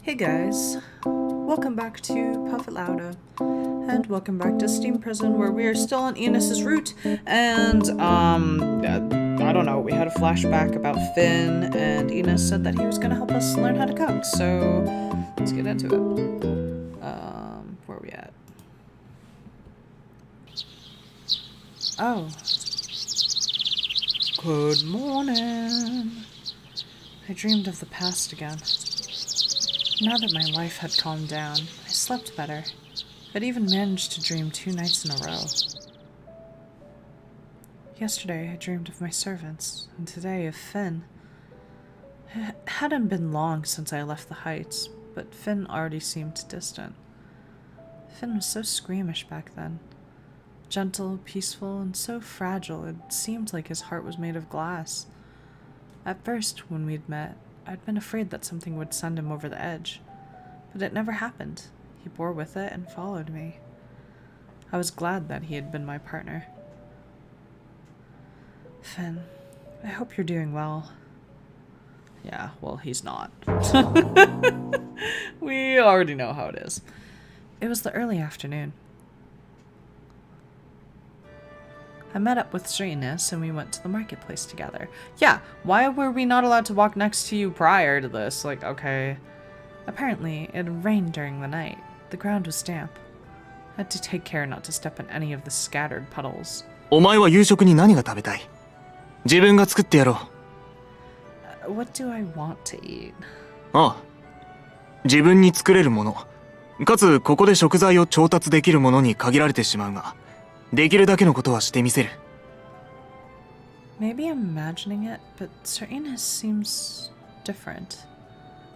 Hey guys, welcome back to Puff It Louder, and welcome back to Steam Prison, where we are still on Enos's route, and, I don't know, we had a flashback about Finn, and Enos said that he was gonna help us learn how to cook, so let's get into it. Where are we at? Oh. Good morning. I dreamed of the past again. Now that my life had calmed down, I slept better. I'd even managed to dream 2 nights in a row. Yesterday I dreamed of my servants, and today of Finn. It hadn't been long since I left the Heights, but Finn already seemed distant. Finn was so squeamish back then. Gentle, peaceful, and so fragile it seemed like his heart was made of glass. At first, when we'd met, I'd been afraid that something would send him over the edge, but it never happened. He bore with it and followed me. I was glad that he had been my partner. Finn, I hope you're doing well. Yeah, well, he's not. We already know how it is. It was the early afternoon. I met up with Ines and we went to the marketplace together. Yeah, why were we not allowed to walk next to you prior to this? Like, okay. Apparently, it had rained during the night. The ground was damp. I had to take care not to step in any of the scattered puddles. お前は夕食に何が食べたい？自分が作ってやろう。What do I want to eat? ああ。自分に作れるもの。かつ、ここで食材を調達できるものに限られてしまうが、できるだけのことはしてみせる。Maybe I'm imagining it, but Sir Ines seems different.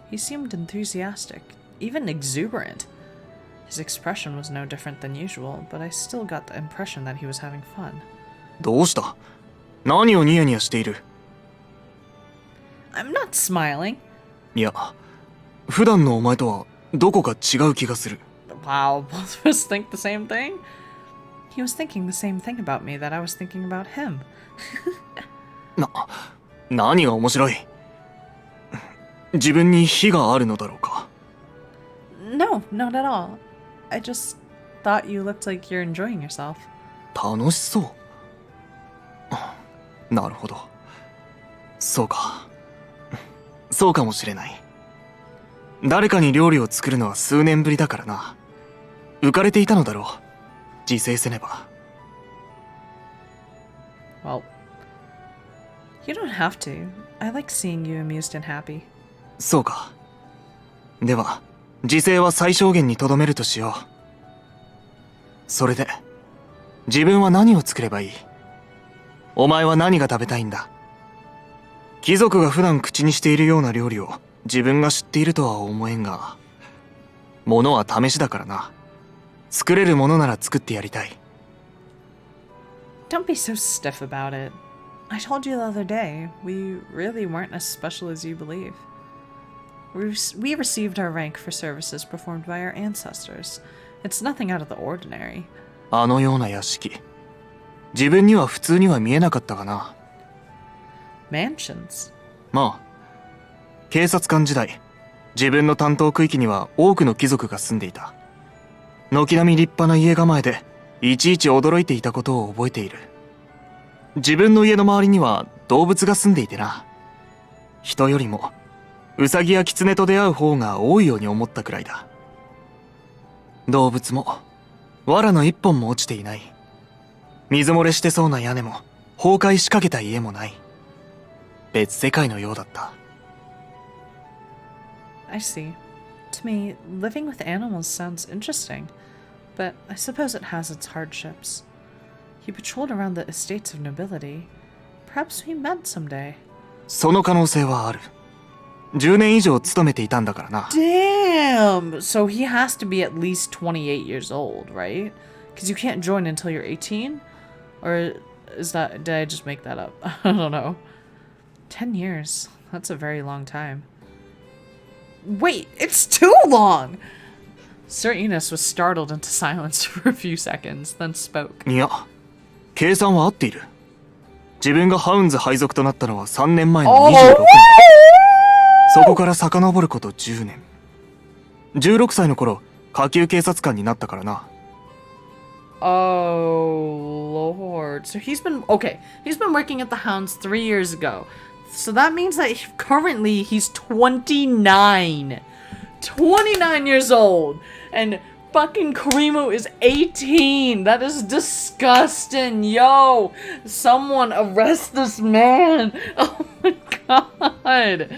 He seemed enthusiastic, even exuberant. His expression was no different than usual, but I still got the impression that he was having fun. どうした？何をニヤニヤしている？ I'm not smiling. いや、普段のお前とはどこか違う気がする。Wow, both of us think the same thing? He was thinking the same thing about me that I was thinking about him. 何が面白い？自分に非があるのだろうか？ No, not at all. I just thought you looked like you're enjoying yourself. 楽しそう。なるほど。そうか。そうかもしれない。誰かに料理を作るのは数年ぶりだからな。浮かれていたのだろう。自制せねば。Well, you don't have to. I like seeing you amused and happy. そうか。では、自制は最小限にとどめるとしよう。それで、自分は何を作ればいい？お前は何が食べたいんだ？貴族が普段口にしているような料理を自分が知っているとは思えんが、ものは試しだからな。作れるものなら作ってやりたい。Don't be so stiff about it. I told you the other day, we really weren't as special as you believe. We received our rank for services performed by our ancestors. It's nothing out of the ordinary. あのような屋敷。自分には普通には見えなかったがな。Mansions? まあ、警察官時代、自分の担当区域には多くの貴族が住んでいた。軒並み立派な家構えで、いちいち驚いていたことを覚えている。自分の家の周りには動物が住んでいてな。人よりも、ウサギやキツネと出会う方が多いように思ったくらいだ。動物も、藁の一本も落ちていない。水漏れしてそうな屋根も、崩壊しかけた家もない。別世界のようだった。I see. To me, living with animals sounds interesting, but I suppose it has its hardships. You patrolled around the estates of nobility. Perhaps we met someday. その可能性はある。10年以上勤めていたんだからな。Damn! So he has to be at least 28 years old, right? Because you can't join until you're 18? Or is that... did I just make that up? I don't know. 10 years. That's a very long time. Wait, it's too long! Sir Ines was startled into silence for a few seconds, then spoke. いや、計算は合っている。自分がハウンズ配属となったのは3年前の26年。そこから遡ること10年。16歳の頃、下級警察官になったからな。Oh, Lord. So he's been... Okay, he's been working at the Hounds 3 years ago. So that means that currently he's 29. 29 years old. And fucking Karimo is 18. That is disgusting. Yo, someone arrest this man. Oh my god.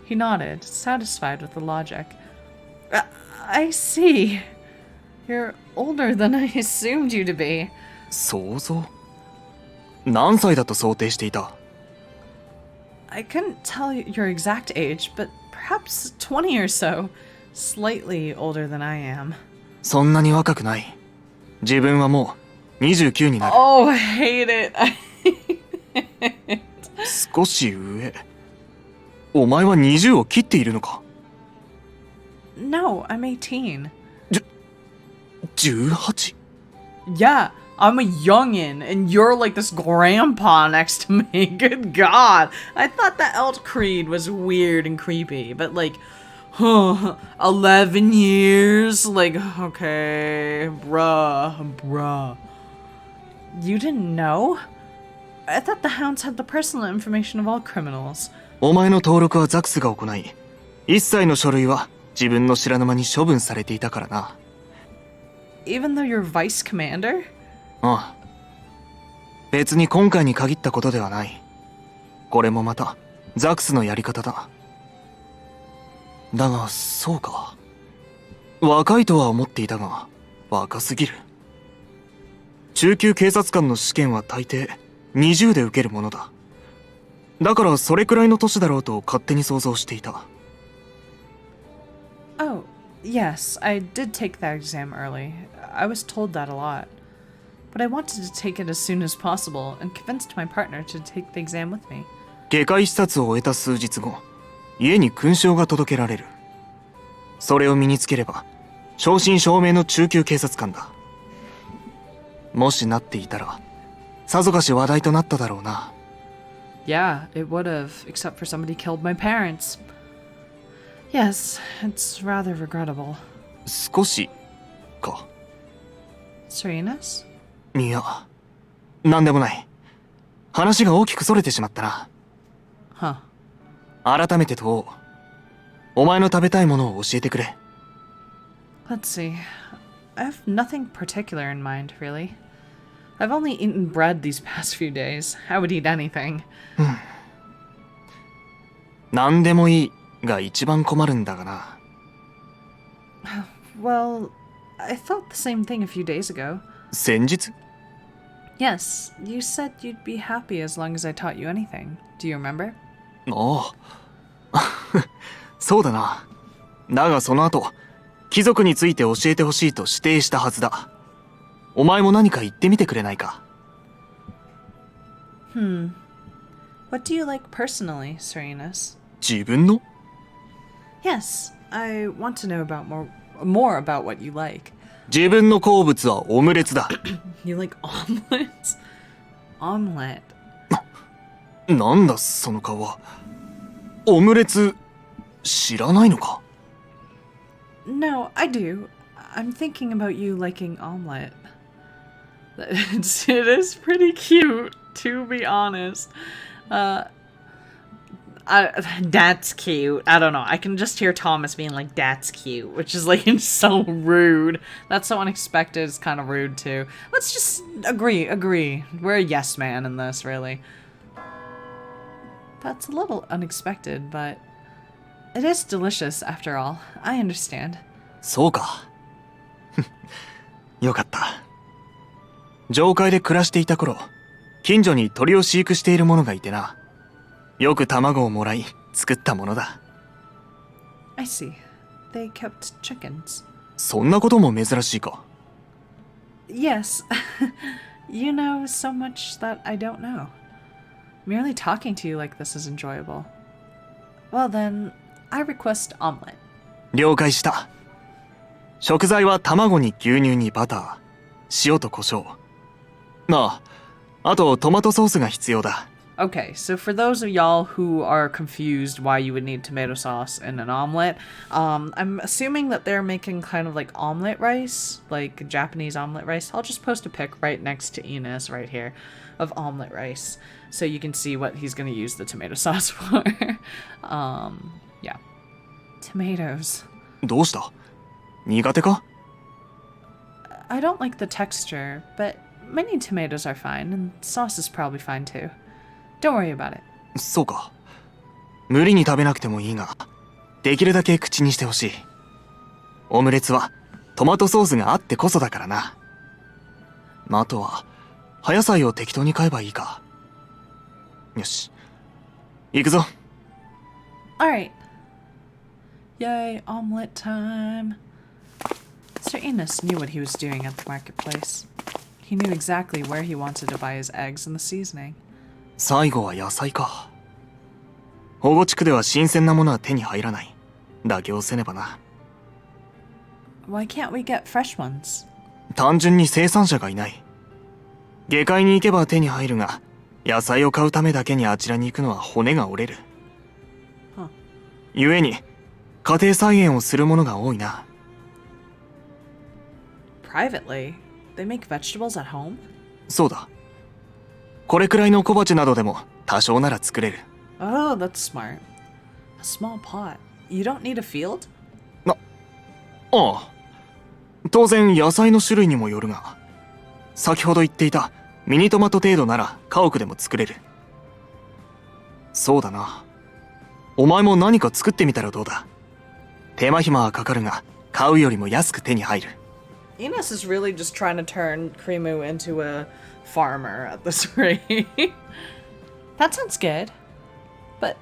He nodded, satisfied with the logic. I see. You're older than I assumed you to be. 想像？何歳だと想定していた？ I couldn't tell you your exact age, but perhaps 20 or so. Slightly older than I am. そんなに若くない。自分はもう29になる。Oh, I hate it. I hate it. 少し上。お前は20を切っているのか？ No, I'm 18. 18? Yeah, I'm a youngin', and you're like this grandpa next to me. Good God. I thought the Elk Creed was weird and creepy, but like, 11 years? Like, okay, bruh. You didn't know? I thought the Hounds had the personal information of all criminals. お前の登録はザクスが行い、一切の書類は自分の知らぬ間に処分されていたからな。Even though you're vice commander? ああ。別に今回に限ったことではない。これもまたザクスのやり方だ。だが、そうか。若いとは思っていたが、若すぎる。中級警察官の試験は大抵20で受けるものだ。だからそれくらいの年だろうと勝手に想像していた。Oh, yes, I did take that exam early. I was told that a lot. But I wanted to take it as soon as possible and convinced my partner to take the exam with me. 外科医視察を終えた数日後、家に勲章が届けられる。それを身につければ、正真正銘の中級警察官だ。もしなっていたら、さぞかし話題となっただろうな。Yeah, it would have, except for somebody killed my parents. Yes, it's rather regrettable. 少しか。Serenas? いや、なんでもない。話が大きくそれてしまったな。Huh. 改めて問おう。お前の食べたいものを教えてくれ。Let's see. I have nothing particular in mind, really. I've only eaten bread these past few days. I would eat anything. なんでもいいが一番困るんだがな。Well, I thought the same thing a few days ago. 先日？ Yes, you said you'd be happy as long as I taught you anything. Do you remember? ああ。そうだな。だがその後、貴族について教えてほしいと指定したはずだ。お前も何か言ってみてくれないか。What do you like personally, Serenas? 自分の？ Yes, I want to know about more about what you like. 自分の好物はオムレツだ。You like omelets? Omelet. なんだその顔は。オムレツ知らないのか？ No, I do. I'm thinking about you liking omelet. It is pretty cute, to be honest. That's cute. I don't know. I can just hear Thomas being like, that's cute, which is like so rude. That's so unexpected. It's kind of rude too. Let's just agree. We're a yes man in this, really. That's a little unexpected, but it is delicious after all. I understand. そうか。よかった。上階で暮らしていた頃、近所に鳥を飼育している者がいてな。よく卵をもらい、作ったものだ。I see. They kept chickens. そんなことも珍しいか。Yes. You know so much that I don't know. Merely talking to you like this is enjoyable. Well then, I request omelet. 了解した。食材は卵に牛乳にバター、塩と胡椒。あとトマトソースが必要だ。Okay, so for those of y'all who are confused why you would need tomato sauce in an omelet, I'm assuming that they're making kind of like omelet rice, like Japanese omelet rice. I'll just post a pic right next to Ines right here of omelet rice so you can see what he's going to use the tomato sauce for. Yeah. Tomatoes. どうした？苦手か？ I don't like the texture, but mini tomatoes are fine, and sauce is probably fine too. Don't worry about it. そうか。無理に食べなくてもいいが、できるだけ口にしてほしい。オムレツはトマトソースがあってこそだからな。あとは、葉野菜を適当に買えばいいか。よし。行くぞ。Alright. Yay, omelet time. Sir Ines knew what he was doing at the marketplace. He knew exactly where he wanted to buy his eggs and the seasoning. 最後は野菜か。保護地区では新鮮なものは手に入らない。妥協せねばな。Why can't we get fresh ones? 単純に生産者がいない。下界に行けば手に入るが、野菜を買うためだけにあちらに行くのは骨が折れる。故に、家庭菜園をする者が多いな。Privately? They make vegetables at home? そうだ。これくらいの小鉢などでも多少なら作れる。Oh, that's smart. A small pot. You don't need a field? ああ。当然野菜の種類にもよるが、先ほど言っていたミニトマト程度なら家屋でも作れる。そうだな。お前も何か作ってみたらどうだ。手間暇はかかるが、買うよりも安く手に入る。Ines is really just trying to turn Krimu into a farmer at this rate. That sounds good. But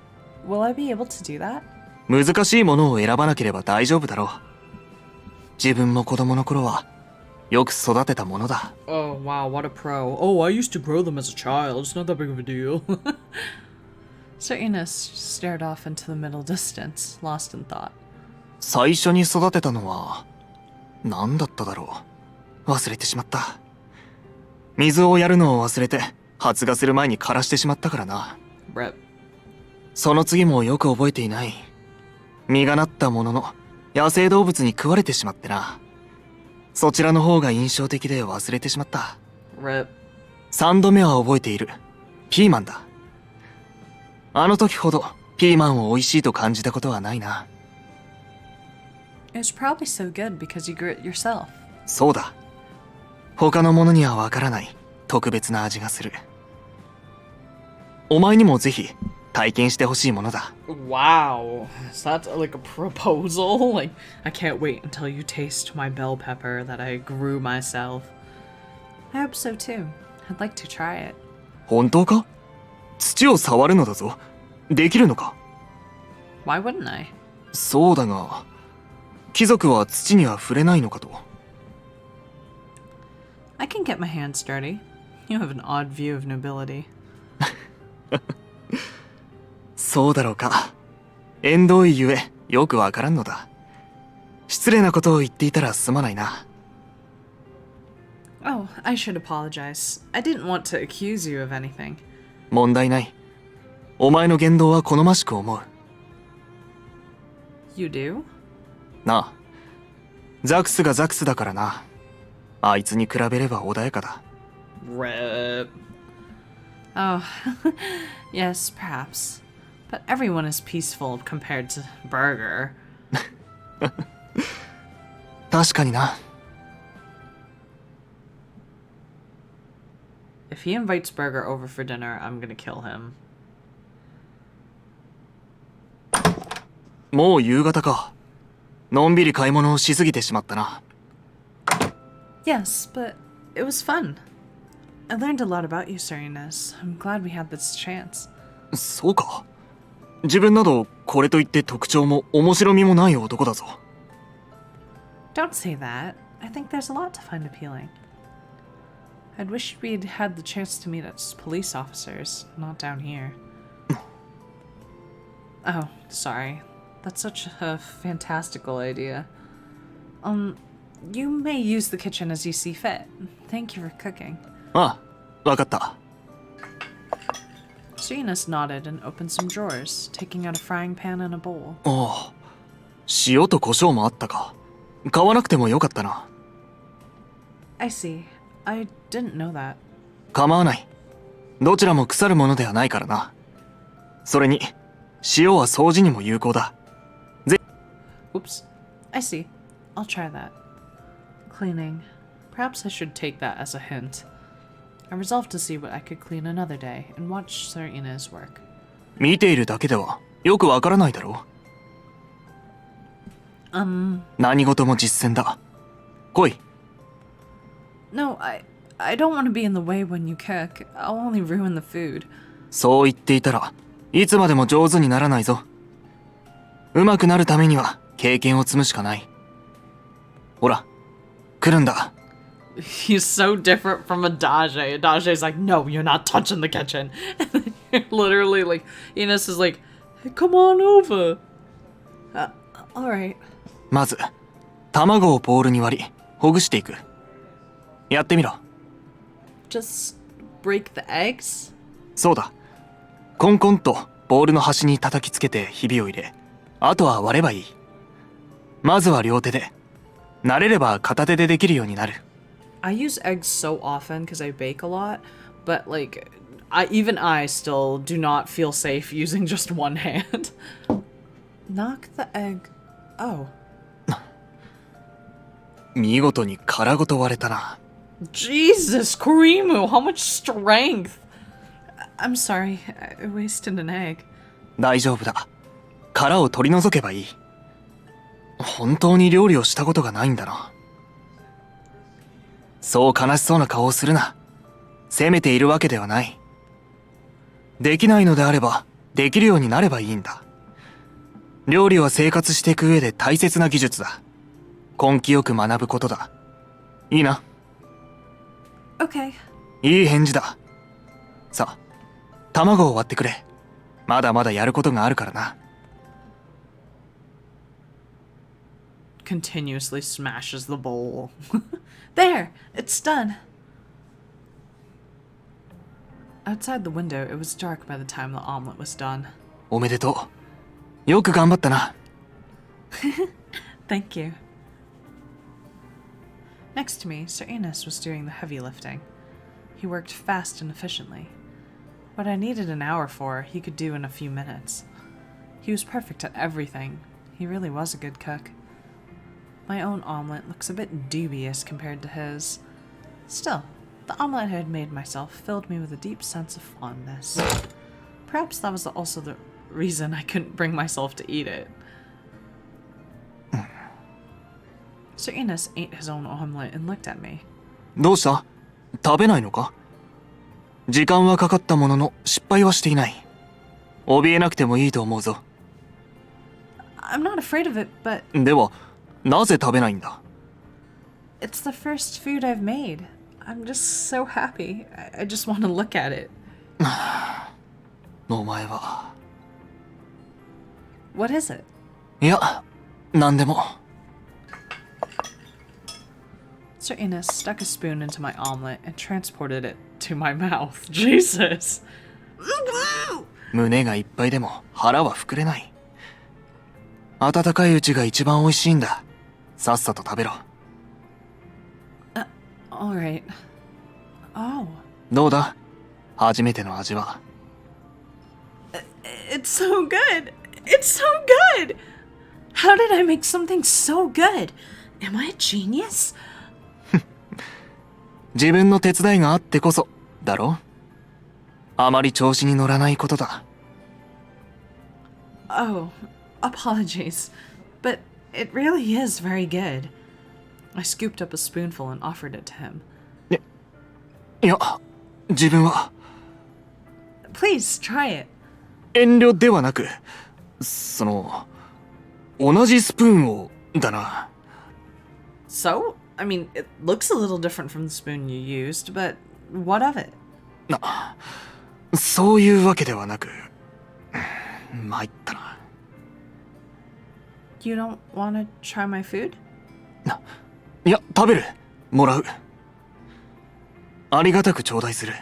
will I be able to do that? 難しいものを選ばなければ大丈夫だろう。自分も子供の頃はよく育てたものだ。Oh, wow, what a pro. Oh, I used to grow them as a child. It's not that big of a deal. Sir Ines stared off into the middle distance, lost in thought. 最初に育てたのは何だっただろう。忘れてしまった。水をやるのを忘れて発芽する前に枯らしてしまったからな。Rip. その次もよく覚えていない。実がなったものの野生動物に食われてしまってな。そちらの方が印象的で忘れてしまった。Rip. 3度目は覚えている。ピーマンだ。あの時ほどピーマンを美味しいと感じたことはないな。It was probably so good because you grew it yourself. そうだ。他のものにはわからない特別な味がする。お前にもぜひ体験してほしいものだ。Wow. Is that like a proposal? Like, I can't wait until you taste my bell pepper that I grew myself. I hope so too. I'd like to try it. 本当か？土を触るのだぞ。できるのか？ Why wouldn't I? そうだが、貴族は土には触れないのかと。I can get my hands dirty. You have an odd view of nobility. そうだろうか。縁遠いゆえよくわからんのだ。失礼なことを言っていたらすまないな。Oh, I should apologize. I didn't want to accuse you of anything. 問題ない。お前の言動は好ましく思う。You do? なあ、ザクスがザクスだからな。あいつに比べれば穏やかだ。Rip. Oh, yes, perhaps. But everyone is peaceful compared to Burger. 確かにな。If he invites Burger over for dinner, I'm gonna kill him. もう夕方か。のんびり買い物をしすぎてしまったな。Yes, but it was fun. I learned a lot about you, Sir Ines. I'm glad we had this chance. そうか。自分などこれといって特徴も面白みもない男だぞ。Don't say that. I think there's a lot to find appealing. I'd wish we'd had the chance to meet as police officers, not down here. Oh, sorry. That's such a fantastical idea. You may use the kitchen as you see fit. Thank you for cooking. ああ、わかった。Sir Ines nodded and opened some drawers, taking out a frying pan and a bowl. ああ、塩と胡椒もあったか。買わなくてもよかったな。I see. I didn't know that. 構わない。どちらも腐るものではないからな。それに、塩は掃除にも有効だ。Oops. I see. I'll try that. Cleaning. Perhaps I should take that as a hint. I resolved to see what I could clean another day and watch Sir Ines work. 見ているだけではよくわからないだろう。何事も実践だ。来い。No, I don't want to be in the way when you cook. I'll only ruin the food. そう言っていたらいつまでも上手にならないぞ。うまくなるためには経験を積むしかない。ほら、来るんだ。He's so different from Adage. Adage's like, no, you're not touching the kitchen. And then literally, like, Ines is like, hey, come on over. Alright. まず、卵をボウルに割り、ほぐしていく。やってみろ。Just break the eggs? そうだ。コンコンとボウルの端に叩きつけてひびを入れ、あとは割ればいい。まずは両手で。慣れれば片手でできるようになる。I use eggs so often because I bake a lot, but like, even I still do not feel safe using just one hand. Knock the egg. Oh. 見事に殻ごと割れたな。Jesus, Kurimu, how much strength! I'm sorry, I wasted an egg. 大丈夫だ。殻を取り除けばいい。本当に料理をしたことがないんだな。そう悲しそうな顔をするな。責めているわけではない。できないのであれば、できるようになればいいんだ。料理は生活していく上で大切な技術だ。根気よく学ぶことだ。いいな。Okay. いい返事だ。さあ、卵を割ってくれ。まだまだやることがあるからな。Continuously smashes the bowl. There! It's done! Outside the window, it was dark by the time the omelet was done. おめでとう。よく頑張ったな。Thank you. Next to me, Sir Ines was doing the heavy lifting. He worked fast and efficiently. What I needed an hour for, he could do in a few minutes. He was perfect at everything. He really was a good cook. My own omelet looks a bit dubious compared to his. Still, the omelet I had made myself filled me with a deep sense of fondness. Perhaps that was also the reason I couldn't bring myself to eat it. Sir Ines ate his own omelet and looked at me. どうした？食べないのか？時間はかかったものの失敗はしていない。怯えなくてもいいと思うぞ。I'm not afraid of it, but では、なぜ食べないんだ？ it's the first food I've made. I'm just so happy. I just want to look at it. お前は。What is it? いや、なんでも。Sir Ines stuck a spoon into my omelet and transported it to my mouth. Jesus! 胸がいっぱいでも腹は膨れない。温かいうちが一番美味しいんだ。さっさと食べろ。Alright. Oh. どうだ？初めての味は。It's so good! It's so good! How did I make something so good? Am I a genius? 自分の手伝いがあってこそ、だろ？あまり調子に乗らないことだ。Oh, apologies. But it really is very good. I scooped up a spoonful and offered it to him. いや、自分は。Please, try it. 遠慮ではなく、同じスプーンを、だな。So? I mean, it looks a little different from the spoon you used, but what of it? そういうわけではなく、参ったな。You don't want to try my food? いや、食べる。もらう。ありがたく頂戴する。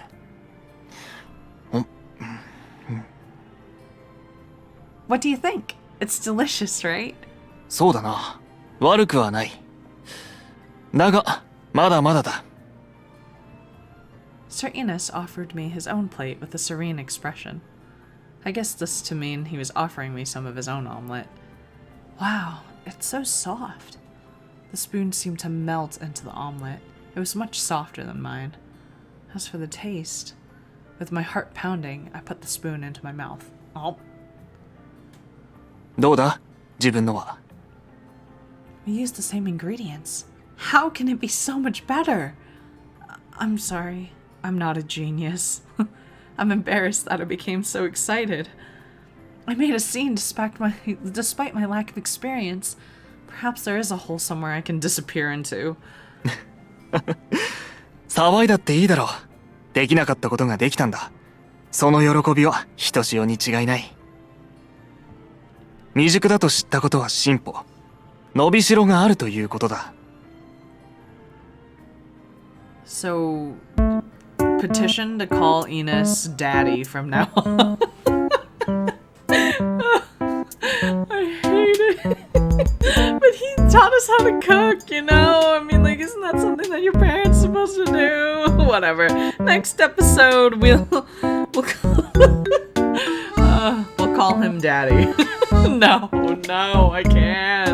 What do you think? It's delicious, right? そうだな。悪くはない。だが、まだまだだ。Sir Ines offered me his own plate with a serene expression. I guessed this to mean he was offering me some of his own omelet. Wow, it's so soft. The spoon seemed to melt into the omelet. It was much softer than mine. As for the taste, with my heart pounding, I put the spoon into my mouth. Oh. どうだ自分のは。We used the same ingredients. How can it be so much better? I'm sorry. I'm not a genius. I'm embarrassed that I became so excited. I made a scene despite my lack of experience. Perhaps there is a hole somewhere I can disappear into. 騒いだっていいだろう。できなかったことができたんだ。その喜びはひとしおに違いない。未熟だと知ったことは進歩。伸びしろがあるということだ。So, petition to call Ines daddy from now on. I hate it. But he taught us how to cook, you know? I mean, like, isn't that something that your parents supposed to do? Whatever. Next episode, we'll call him daddy. No, I can't.